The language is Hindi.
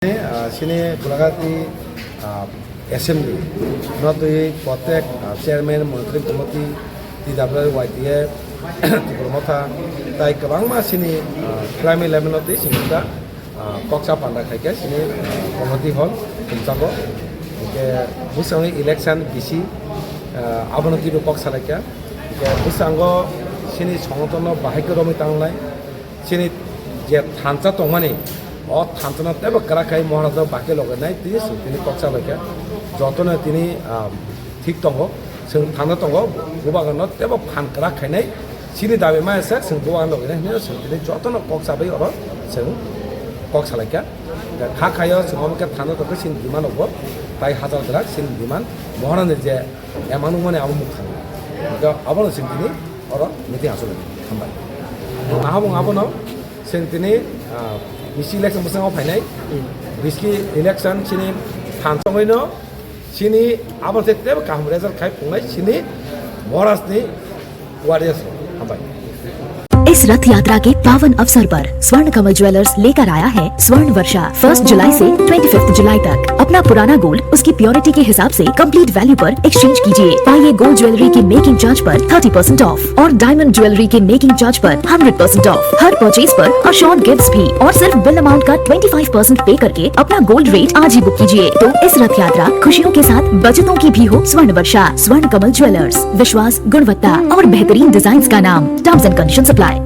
Sini Kulagati Assembly, not the protect Chairman, Monitoring Committee, TWYTF, Diplomata, Tai Kabangma Sini, Crime Element of this, Sinita, Coxa Panda Kaka, Sini, Committee Hall, Kinsago, Busang election, BC, Abanati Coxalaka, Busango, Sini Songotono, Bahikomi Town Line, Sini Jet Hansa Tomani. और थांतना तब करा खाई मोहरा तो बाकी लोग नहीं तीस तीन कक्षा लगे जोतो ने तीनी ठीक तो हो सिंग थाना तो हो गुबा करना तब फान करा खाई नहीं सीधे दावे में ऐसा सिंग गुबा लोग नहीं सिंग तीनी जोतो ने कक्षा भी और सिंग कक्षा लगे खा खाया सिंग हम के थाना तो सिंग विमान हो ताई हजार दराक सिंग विमान मोहरा ने जे एमानु मने अब मुख जो अब न सिंग तीनी और नीति आसो लगे हम भाई ना हम आप न सिंग तीनी Bisi election bersama apa ni? Bisi election sini hantam ini, sini apa setiap kamu result kai pungai sini moras ni warriors apa? इस रथ यात्रा के पावन अवसर पर स्वर्ण कमल ज्वेलर्स लेकर आया है स्वर्ण वर्षा 1 जुलाई से 25 जुलाई तक। अपना पुराना गोल्ड उसकी प्योरिटी के हिसाब से कंप्लीट वैल्यू पर एक्सचेंज कीजिए। पाइए गोल्ड ज्वेलरी की मेकिंग चार्ज पर 30% ऑफ और डायमंड ज्वेलरी के मेकिंग चार्ज पर 100% ऑफ। हर परचेज पर अशोर्ड गिफ्ट्स भी और सिर्फ बिल अमाउंट का 25% पे करके अपना गोल्ड रेट आज ही बुक कीजिए। तो इस रथ यात्रा खुशियों के साथ बचतों की भी हो। स्वर्ण वर्षा, स्वर्ण कमल ज्वेलर्स, विश्वास, गुणवत्ता और बेहतरीन डिजाइन का नाम। Terms and condition apply.